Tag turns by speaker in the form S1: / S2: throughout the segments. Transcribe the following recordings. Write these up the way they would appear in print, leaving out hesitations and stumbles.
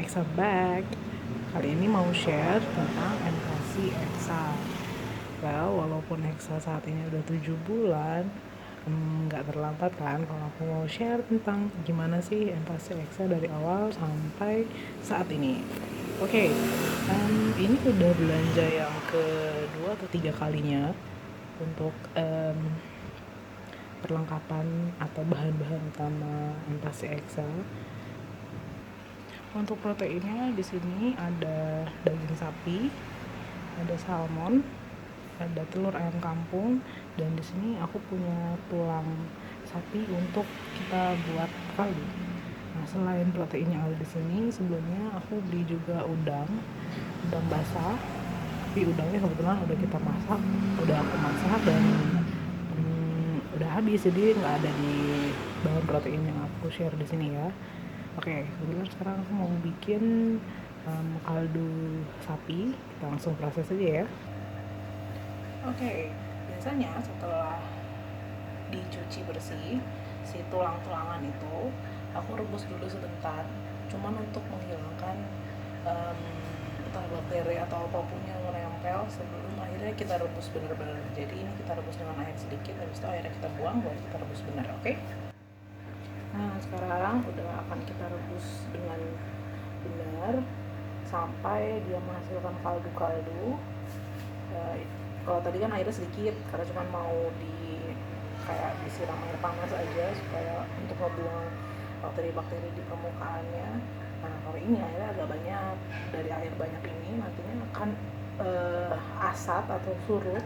S1: Exa back. Kali ini mau share tentang empati Exa. Well, walaupun Exa saat ini udah 7 bulan, nggak terlambat kan kalau aku mau share tentang gimana sih empati Exa dari awal sampai saat ini. Oke, ini udah belanja yang kedua atau tiga kalinya untuk perlengkapan atau bahan-bahan utama empati Exa. Untuk proteinnya di sini ada daging sapi, ada salmon, ada telur ayam kampung, dan di sini aku punya tulang sapi untuk kita buat kaldu. Nah, selain protein yang ada di sini, sebelumnya aku beli juga udang basah. Tapi udangnya kebetulan udah kita masak, udah aku masak dan udah habis, jadi nggak ada di bahan protein yang aku share di sini ya. Oke, kebetulan sekarang aku mau bikin kaldu sapi. Kita langsung proses aja ya. Oke, biasanya setelah dicuci bersih si tulang-tulangan itu, aku rebus dulu sebentar, cuman untuk menghilangkan entah bakteri atau apapun yang menempel sebelum akhirnya kita rebus benar-benar. Jadi ini kita rebus dengan air sedikit, habis itu airnya kita buang, baru kita rebus benar, oke? Nah, sekarang udah akan kita rebus dengan benar sampai dia menghasilkan kaldu-kaldu. Kalau tadi kan airnya sedikit karena cuma mau kayak disiram air panas aja supaya untuk ngebuang bakteri-bakteri di permukaannya. Nah, kalau ini airnya agak banyak. Dari air banyak ini nantinya akan asat atau surut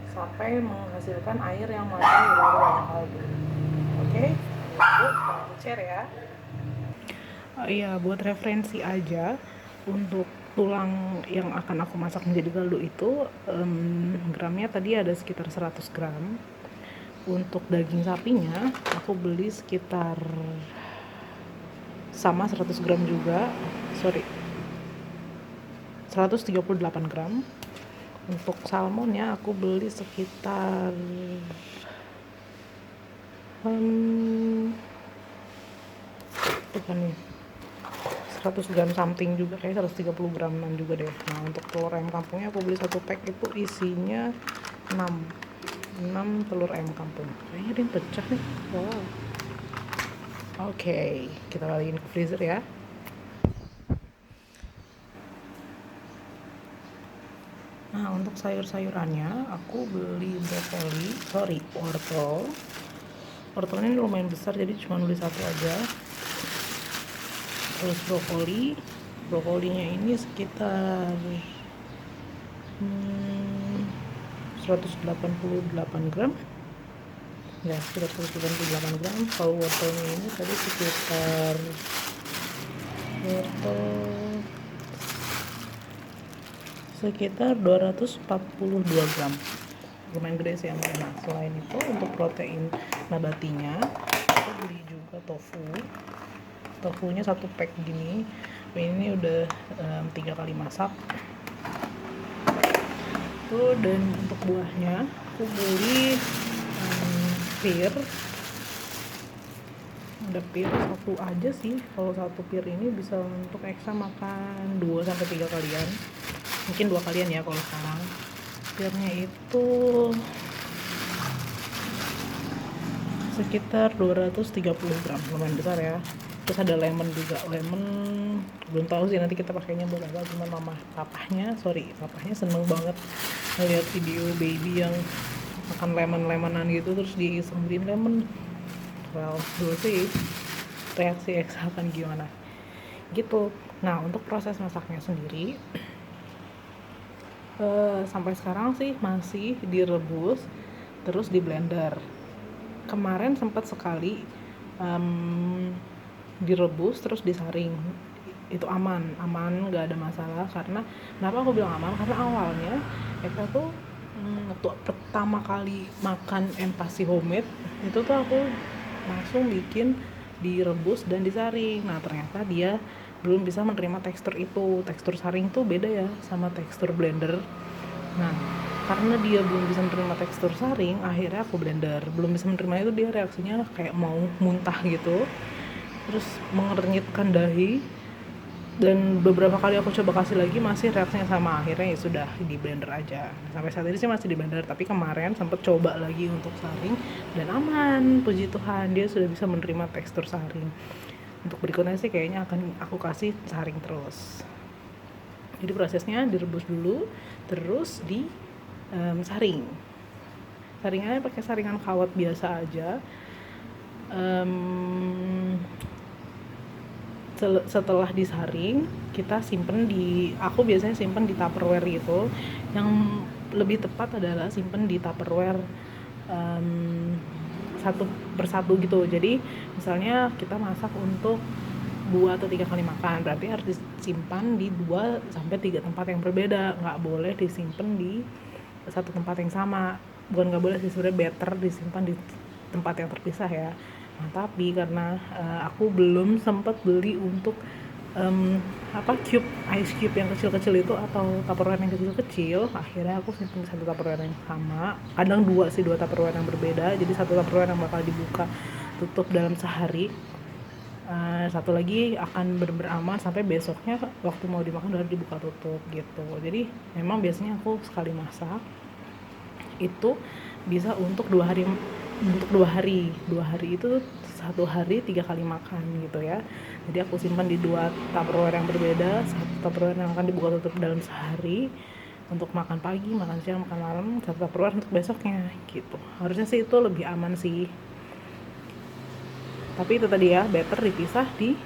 S1: sampai menghasilkan air yang masih berapa banyak kaldu. Oke? Kita share ya. Iya, buat referensi aja, untuk tulang yang akan aku masak menjadi kaldu itu gramnya tadi ada sekitar 100 gram. Untuk daging sapinya aku beli sekitar sama 100 gram juga, 138 gram. Untuk salmonnya aku beli sekitar bukan nih 100 gram something juga, kayak 130 graman juga deh. Nah, untuk telur ayam kampungnya aku beli satu pack itu isinya 6 telur ayam kampung. Kayaknya ada yang pecah nih. Wow. Oke, kita balikin ke freezer ya. Nah, untuk sayur-sayurannya aku beli wortel. Wortelnya ini lumayan besar, jadi cuma beli satu aja. Terus brokolinya ini sekitar 188 gram ya, sekitar 188 gram. Kalau wortelnya ini tadi sekitar sekitar 242 gram, lumayan gede sih yang. Nah, selain itu untuk protein nabatinya aku beli juga tofunya satu pack gini. Ini udah 3 kali masak tuh. Dan untuk buahnya aku beli pir. Ada pir satu aja sih, kalau satu pir ini bisa untuk Exa makan 2-3 kalian, mungkin 2 kalian ya kalau sekarang. Pirnya itu sekitar 230 gram, lumayan besar ya. Terus ada lemon juga, belum tahu sih nanti kita pakainya buat apa, cuman papahnya seneng banget ngeliat video baby yang makan lemon-lemonan gitu terus disembuhin lemon. Well, dulu sih reaksi Exa akan gimana gitu. Nah, untuk proses masaknya sendiri sampai sekarang sih masih direbus terus di blender. Kemarin sempat sekali direbus terus disaring, itu aman, nggak ada masalah. Karena kenapa aku bilang aman, karena awalnya Eka tuh waktu pertama kali makan empasi homemade itu tuh aku langsung bikin direbus dan disaring. Nah, ternyata dia belum bisa menerima tekstur itu. Tekstur saring tuh beda ya sama tekstur blender. Nah, karena dia belum bisa menerima tekstur saring, akhirnya aku blender. Belum bisa menerima itu, dia reaksinya kayak mau muntah gitu, terus mengernyitkan dahi. dan beberapa kali aku coba kasih lagi masih reaksinya sama, akhirnya ya sudah di blender aja. Sampai saat ini sih masih di blender, tapi kemarin sempet coba lagi untuk saring dan aman, puji Tuhan dia sudah bisa menerima tekstur saring. Untuk berikutnya sih kayaknya akan aku kasih saring terus. Jadi prosesnya direbus dulu, terus di saring. Saringannya pakai saringan kawat biasa aja. Setelah disaring kita simpen aku biasanya simpen di Tupperware gitu, yang lebih tepat adalah simpen di Tupperware satu persatu gitu. Jadi misalnya kita masak untuk 2 atau 3 kali makan, berarti harus disimpan di 2 sampai 3 tempat yang berbeda, nggak boleh disimpan di satu tempat yang sama. Bukan nggak boleh sih, sebenarnya better disimpan di tempat yang terpisah ya. Nah, tapi karena aku belum sempat beli untuk cube, ice cube yang kecil-kecil itu atau Tupperware yang kecil-kecil, akhirnya aku simpan satu Tupperware yang sama. Kadang dua Tupperware yang berbeda, jadi satu Tupperware yang bakal dibuka tutup dalam sehari, satu lagi akan benar-benar aman sampai besoknya waktu mau dimakan udah dibuka tutup gitu. Jadi memang biasanya aku sekali masak itu bisa untuk 2 hari, itu 1 hari 3 kali makan gitu ya. Jadi aku simpan di 2 Tupperware yang berbeda, satu Tupperware yang akan dibuka tutup dalam sehari untuk makan pagi, makan siang, makan malam, satu Tupperware untuk besoknya gitu. Harusnya sih itu lebih aman sih, tapi itu tadi ya, better dipisah di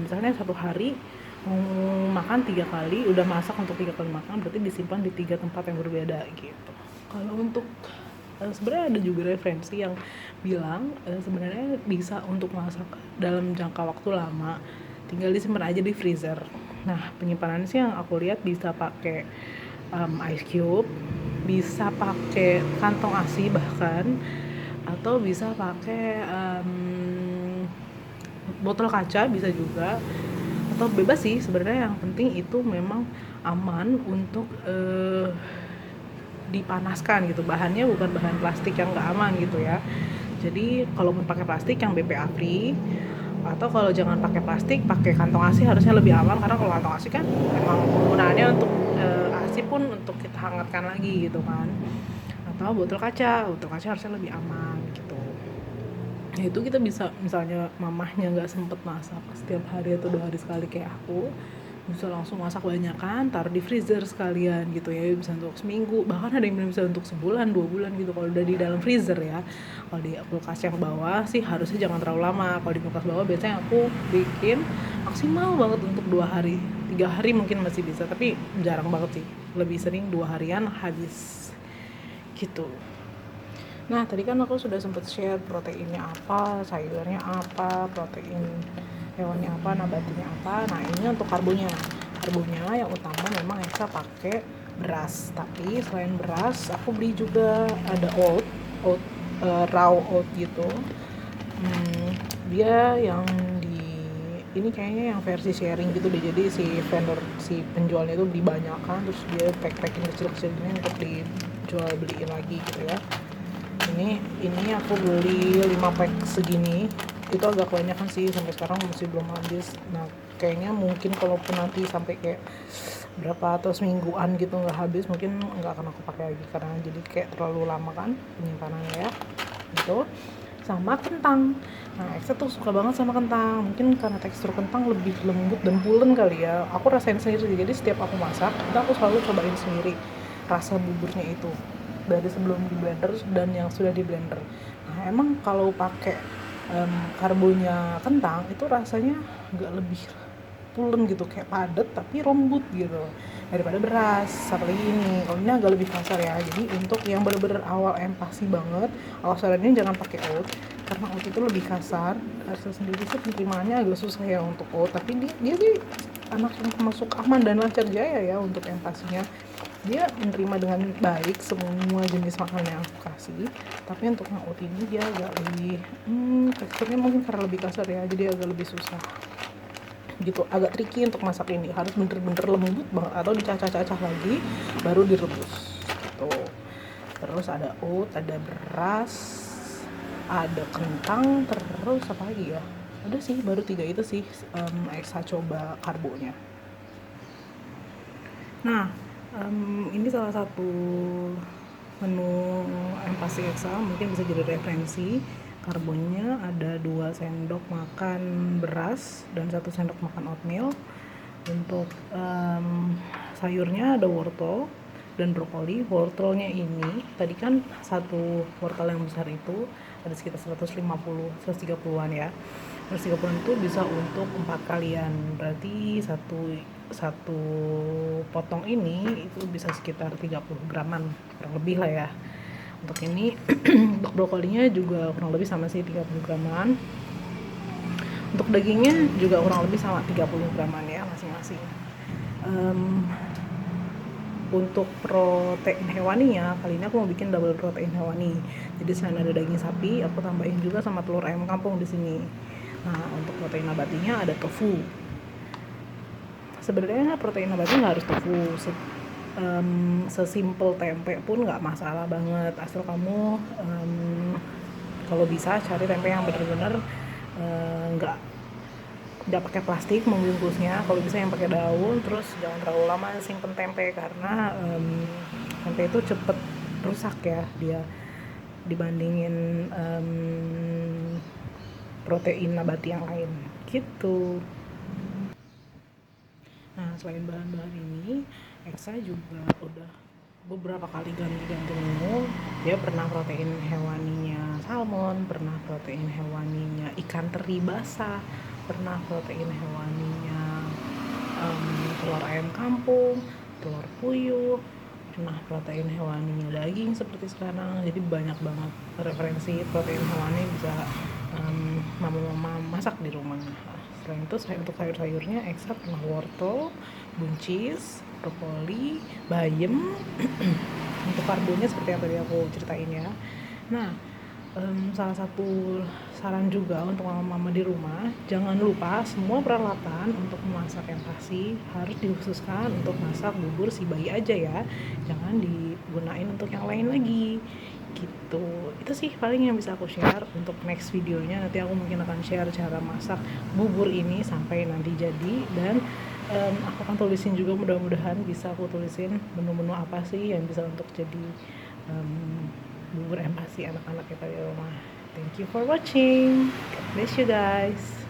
S1: misalnya 1 hari mau makan 3 kali, udah masak untuk 3 kali makan, berarti disimpan di 3 tempat yang berbeda gitu. Kalau untuk sebenarnya ada juga referensi yang bilang sebenarnya bisa untuk masak dalam jangka waktu lama, tinggal disimpan aja di freezer. Nah, penyimpanan sih yang aku lihat bisa pakai ice cube, bisa pakai kantong ASI bahkan, atau bisa pakai botol kaca bisa juga, atau bebas sih sebenarnya. Yang penting itu memang aman untuk dipanaskan gitu, bahannya bukan bahan plastik yang nggak aman gitu ya. Jadi kalau mau pakai plastik yang BPA free, atau kalau jangan pakai plastik pakai kantong ASI harusnya lebih aman, karena kalau kantong ASI kan emang penggunaannya untuk ASI pun untuk kita hangatkan lagi gitu kan. Atau botol kaca harusnya lebih aman gitu. Nah, itu kita bisa, misalnya mamahnya nggak sempet masak setiap hari atau 2 hari sekali kayak aku, bisa langsung masak banyak kan, taruh di freezer sekalian gitu ya, bisa untuk seminggu, bahkan ada yang bisa untuk sebulan 2 bulan gitu kalau udah di dalam freezer ya. Kalau di kulkas yang bawah sih harusnya jangan terlalu lama. Kalau di kulkas bawah biasanya aku bikin maksimal banget untuk 2 hari, 3 hari mungkin masih bisa, tapi jarang banget sih, lebih sering 2 harian habis gitu. Nah, tadi kan aku sudah sempat share proteinnya apa, sayurnya apa, protein hewannya apa, nabatinya apa. Nah, ini untuk karbonya yang utama memang Eksa pakai beras, tapi selain beras aku beli juga ada oat raw oat gitu. Dia yang ini kayaknya yang versi sharing gitu deh, jadi si penjualnya itu dibanyakan, terus dia pack-packing kecil-kecil gini untuk dijual beliin lagi gitu ya. Ini aku beli 5 pack segini, itu agak kebanyakan sih, sampai sekarang masih belum habis. Nah, kayaknya mungkin kalaupun nanti sampai kayak berapa atau semingguan gitu nggak habis, mungkin nggak akan aku pakai lagi karena jadi kayak terlalu lama kan penyimpanannya ya gitu. Sama kentang. Nah, Eksa tuh suka banget sama kentang, mungkin karena tekstur kentang lebih lembut dan pulen kali ya, aku rasain sendiri. Jadi setiap aku masak itu aku selalu cobain sendiri rasa buburnya itu dari sebelum di blender dan yang sudah di blender. Nah, emang kalau pakai karbonya kentang itu rasanya agak lebih pulen gitu, kayak padat tapi lembut gitu daripada beras. Seperti ini, kalau ini agak lebih kasar ya. Jadi untuk yang bener-bener awal empasi banget, awal sarannya jangan pakai oat, karena oat itu lebih kasar. Rasa sendiri sih penerimaannya agak susah ya untuk oat, tapi dia sih anak yang masuk aman dan lancar jaya ya untuk empasinya. Dia menerima dengan baik semua jenis makanan yang aku kasih. Tapi untuk yang oat ini dia agak lebih teksturnya mungkin karena lebih kasar ya, jadi agak lebih susah gitu, agak tricky untuk masak ini, harus bener-bener lembut banget atau dicacah-cacah lagi baru direbus gitu. Terus ada oat, ada beras, ada kentang, terus apa lagi ya, Udah sih, baru 3 itu sih Eksa coba karbonya. Nah, ini salah satu menu yang pasti Eksa mungkin bisa jadi referensi. Karbonnya ada 2 sendok makan beras dan 1 sendok makan oatmeal. Untuk sayurnya ada wortel dan brokoli. Wortelnya ini tadi kan satu wortel yang besar itu ada sekitar 130-130an ya. 130an itu bisa untuk 4 kalian, berarti satu potong ini itu bisa sekitar 30 graman kurang lebih lah ya. Untuk ini untuk brokolinya juga kurang lebih sama sih 30 graman. Untuk dagingnya juga kurang lebih sama 30 graman ya masing-masing. Untuk protein hewaninya, kali ini aku mau bikin double protein hewani. Jadi selain ada daging sapi, aku tambahin juga sama telur ayam kampung di sini. Nah, untuk protein nabatinya ada tofu. Sebenarnya protein nabati nggak harus tofu. Sesimpel tempe pun nggak masalah banget. Asal kamu kalau bisa cari tempe yang benar-benar nggak pakai plastik membungkusnya. Kalau bisa yang pakai daun. Terus jangan terlalu lama simpen tempe karena tempe itu cepet rusak ya dia dibandingin protein nabati yang lain gitu. Nah, selain bahan-bahan ini, Eksa juga udah beberapa kali ganti-ganti menu. Dia pernah protein hewaninya salmon, pernah protein hewaninya ikan teri basah, pernah protein hewaninya telur ayam kampung, telur puyuh, pernah protein hewaninya daging seperti sekarang. Jadi banyak banget referensi protein hewani bisa mama-mama masak di rumah. Selain itu untuk sayur-sayurnya Eksa pernah wortel, buncis, brokoli, bayam. Untuk karbonya seperti yang tadi aku ceritain ya. Nah, salah satu saran juga untuk mama-mama di rumah, jangan lupa semua peralatan untuk memasak yang pasti harus dikhususkan untuk masak bubur si bayi aja ya, jangan digunain untuk yang lain lagi gitu. Itu sih paling yang bisa aku share. Untuk next videonya nanti aku mungkin akan share cara masak bubur ini sampai nanti jadi, dan aku akan tulisin juga, mudah-mudahan bisa aku tulisin menu-menu apa sih yang bisa untuk jadi bubur empasi anak-anak kita di rumah. Thank you for watching. God bless you guys.